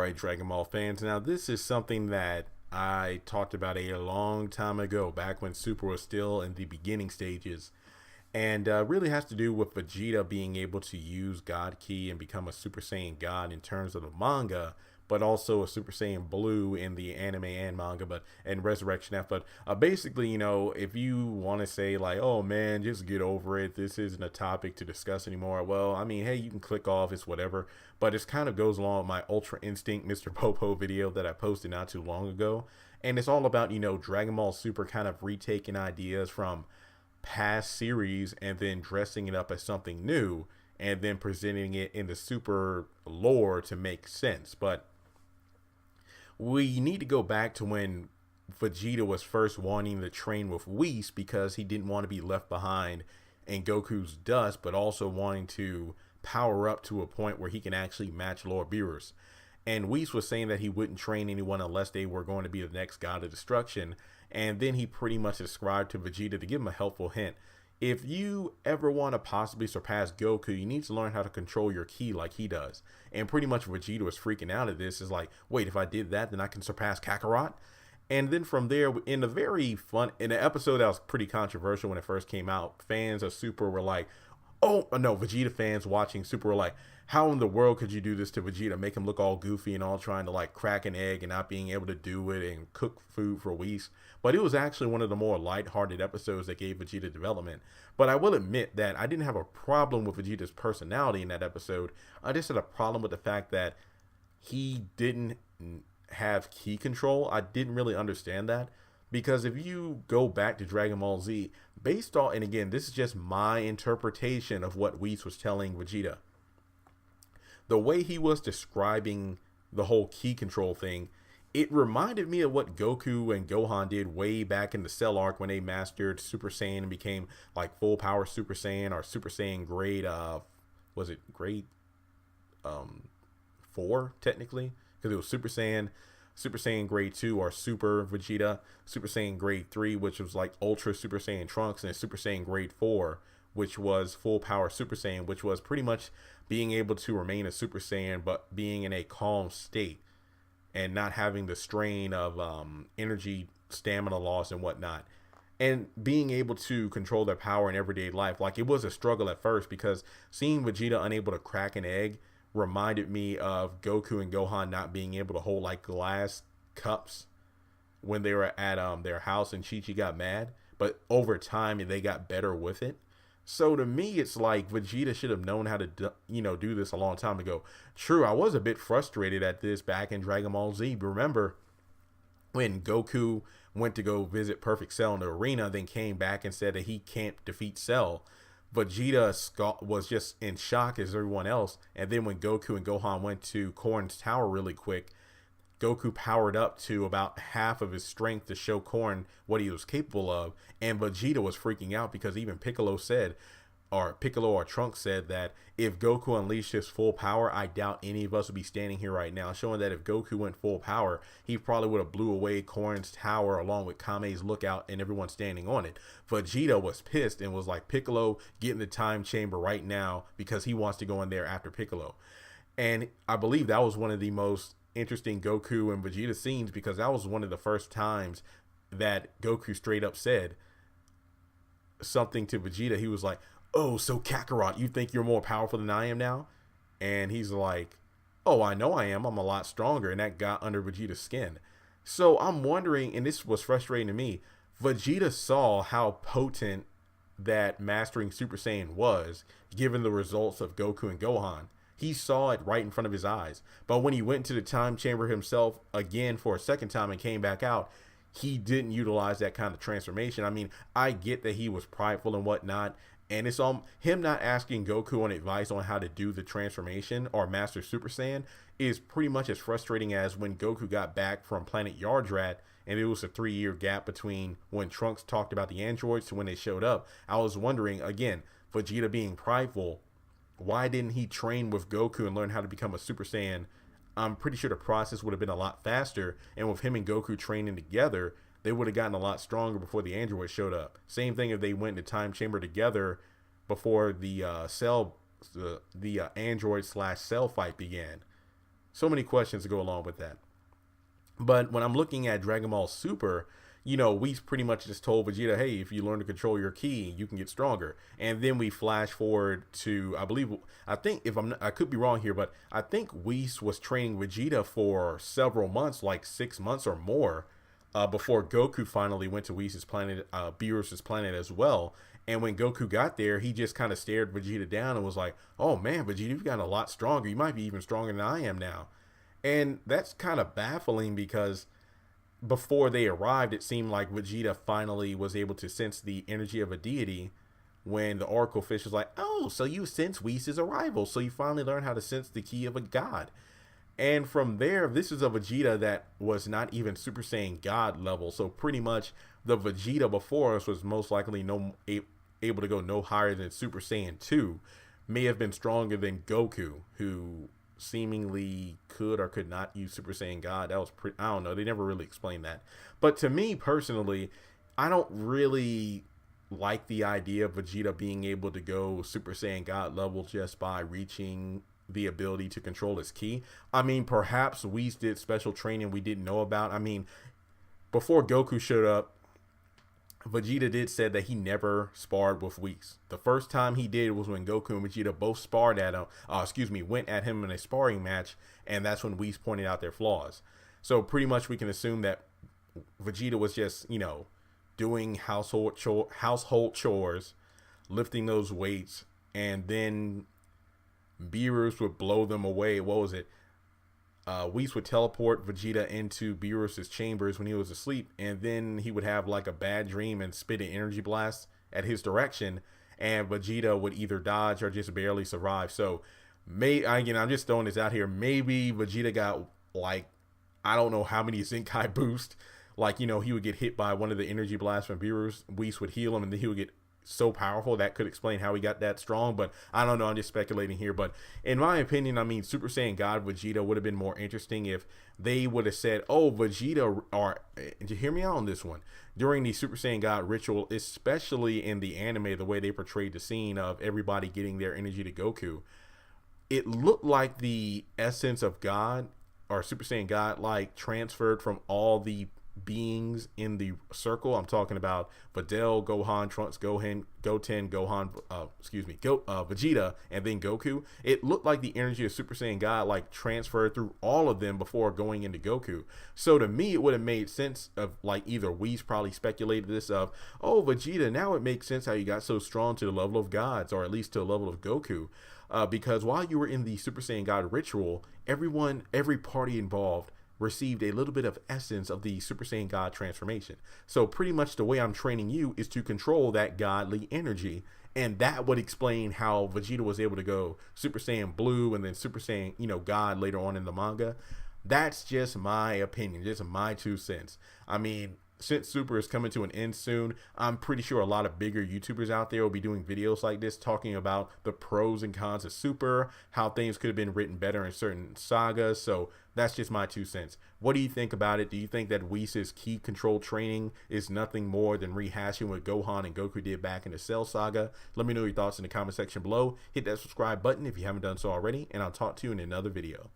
Alright, Dragon Ball fans. Now, this is something that I talked about a long time ago, back when Super was still in the beginning stages. And really has to do with Vegeta being able to use God Ki and become a Super Saiyan God in terms of the manga, but also a Super Saiyan Blue in the anime and manga, but and Resurrection F. But basically, if you want to say like, oh man, just get over it, this isn't a topic to discuss anymore. Well, I mean, hey, you can click off, it's whatever. But it kind of goes along with my Ultra Instinct Mr. Popo video that I posted not too long ago. And it's all about, Dragon Ball Super kind of retaking ideas from past series and then dressing it up as something new and then presenting it in the super lore to make sense. But we need to go back to when Vegeta was first wanting to train with Whis because he didn't want to be left behind in Goku's dust, but also wanting to power up to a point where he can actually match Lord Beerus. And Whis was saying that he wouldn't train anyone unless they were going to be the next god of destruction. And then he pretty much described to Vegeta to give him a helpful hint. If you ever want to possibly surpass Goku, you need to learn how to control your ki like he does. And pretty much Vegeta was freaking out at this. Is like, wait, if I did that, then I can surpass Kakarot? And then from there, in an episode that was pretty controversial when it first came out, fans of Super were like, oh, no, Vegeta fans watching Super were like, how in the world could you do this to Vegeta? Make him look all goofy and all trying to like crack an egg and not being able to do it and cook food for Whis. But it was actually one of the more lighthearted episodes that gave Vegeta development. But I will admit that I didn't have a problem with Vegeta's personality in that episode. I just had a problem with the fact that he didn't have ki control. I didn't really understand that. Because if you go back to Dragon Ball Z, based on, and again, this is just my interpretation of what Whis was telling Vegeta. The way he was describing the whole ki control thing, it reminded me of what Goku and Gohan did way back in the Cell arc when they mastered Super Saiyan and became like full power Super Saiyan or Super Saiyan grade, was it grade 4 technically? Because it was Super Saiyan grade 2 or Super Vegeta, Super Saiyan grade 3, which was like Ultra Super Saiyan Trunks, and Super Saiyan grade 4, which was full power Super Saiyan, which was pretty much being able to remain a Super Saiyan, but being in a calm state and not having the strain of energy, stamina loss and whatnot, and being able to control their power in everyday life. Like, it was a struggle at first because seeing Vegeta unable to crack an egg reminded me of Goku and Gohan not being able to hold like glass cups when they were at their house and Chi-Chi got mad, but over time they got better with it. So to me, it's like Vegeta should have known how to do this a long time ago. True, I was a bit frustrated at this back in Dragon Ball Z. Remember when Goku went to go visit Perfect Cell in the arena, then came back and said that he can't defeat Cell? Vegeta was just in shock as everyone else. And then when Goku and Gohan went to Korn's tower really quick, Goku powered up to about half of his strength to show Korn what he was capable of. And Vegeta was freaking out because even Piccolo or Trunks said that if Goku unleashed his full power, I doubt any of us would be standing here right now, showing that if Goku went full power, he probably would have blew away Korn's tower along with Kame's lookout and everyone standing on it. Vegeta was pissed and was like, Piccolo, get in the time chamber right now, because he wants to go in there after Piccolo. And I believe that was one of the most interesting Goku and Vegeta scenes, because that was one of the first times that Goku straight up said something to Vegeta. He was like, oh, so Kakarot, you think you're more powerful than I am now? And he's like, oh, I know I am. I'm a lot stronger. And that got under Vegeta's skin. So I'm wondering, and this was frustrating to me, Vegeta saw how potent that mastering Super Saiyan was, given the results of Goku and Gohan. He saw it right in front of his eyes. But when he went to the time chamber himself again for a second time and came back out, he didn't utilize that kind of transformation. I mean, I get that he was prideful and whatnot, and it's on him not asking Goku on advice on how to do the transformation or master Super Saiyan is pretty much as frustrating as when Goku got back from planet Yardrat and it was a 3-year gap between when Trunks talked about the androids to when they showed up. I was wondering, again, Vegeta being prideful, why didn't he train with Goku and learn how to become a Super Saiyan? I'm pretty sure the process would have been a lot faster, and with him and Goku training together, they would have gotten a lot stronger before the androids showed up. Same thing if they went in the time chamber together before the android / cell fight began. So many questions to go along with that. But when I'm looking at Dragon Ball Super, you know, we pretty much just told Vegeta, hey, if you learn to control your ki, you can get stronger. And then we flash forward to, I think if I'm not, I could be wrong here, but I think Whis was training Vegeta for several months, like 6 months or more, before Goku finally went to Whis' planet, Beerus' planet as well. And when Goku got there, he just kind of stared Vegeta down and was like, oh man, Vegeta, you've gotten a lot stronger. You might be even stronger than I am now. And that's kind of baffling because before they arrived, it seemed like Vegeta finally was able to sense the energy of a deity when the Oracle Fish was like, oh, so you sense Whis' arrival. So you finally learned how to sense the ki of a god. And from there, this is a Vegeta that was not even Super Saiyan God level. So pretty much the Vegeta before us was most likely able to go no higher than Super Saiyan 2. May have been stronger than Goku, who seemingly could or could not use Super Saiyan God. That was I don't know. They never really explained that. But to me personally, I don't really like the idea of Vegeta being able to go Super Saiyan God level just by reaching the ability to control his ki. I mean, perhaps Whis did special training we didn't know about. I mean, before Goku showed up, Vegeta did said that he never sparred with Whis. The first time he did was when Goku and Vegeta both sparred at him. Went at him in a sparring match, and that's when Whis pointed out their flaws. So pretty much we can assume that Vegeta was just, you know, doing household chores, lifting those weights, and then Beerus would blow them away. What was it? Whis would teleport Vegeta into Beerus' chambers when he was asleep, and then he would have like a bad dream and spit an energy blast at his direction, and Vegeta would either dodge or just barely survive. So, I'm just throwing this out here. Maybe Vegeta got like, I don't know how many Zenkai boost. Like, you know, he would get hit by one of the energy blasts from Beerus. Whis would heal him, and then he would get so powerful. That could explain how he got that strong, but I don't know. I'm just speculating here. But in my opinion, I mean, Super Saiyan God Vegeta would have been more interesting if they would have said, oh, Vegeta, or to hear me out on this one, during the Super Saiyan God ritual, especially in the anime, the way they portrayed the scene of everybody getting their energy to Goku, it looked like the essence of God or Super Saiyan God like transferred from all the beings in the circle. I'm talking about Videl, Gohan, Trunks, Gohan, Goten, Gohan, Vegeta, and then Goku. It looked like the energy of Super Saiyan God like transferred through all of them before going into Goku. So to me, it would have made sense of like either Whis probably speculated this of, oh, Vegeta, now it makes sense how you got so strong to the level of gods, or at least to the level of Goku. Because while you were in the Super Saiyan God ritual, every party involved received a little bit of essence of the Super Saiyan God transformation. So pretty much the way I'm training you is to control that godly energy. And that would explain how Vegeta was able to go Super Saiyan Blue and then Super Saiyan, God later on in the manga. That's just my opinion, just my 2 cents. I mean, since Super is coming to an end soon, I'm pretty sure a lot of bigger YouTubers out there will be doing videos like this talking about the pros and cons of Super, how things could have been written better in certain sagas. So that's just my 2 cents. What do you think about it? Do you think that Whis' ki control training is nothing more than rehashing what Gohan and Goku did back in the Cell Saga? Let me know your thoughts in the comment section below. Hit that subscribe button if you haven't done so already, and I'll talk to you in another video.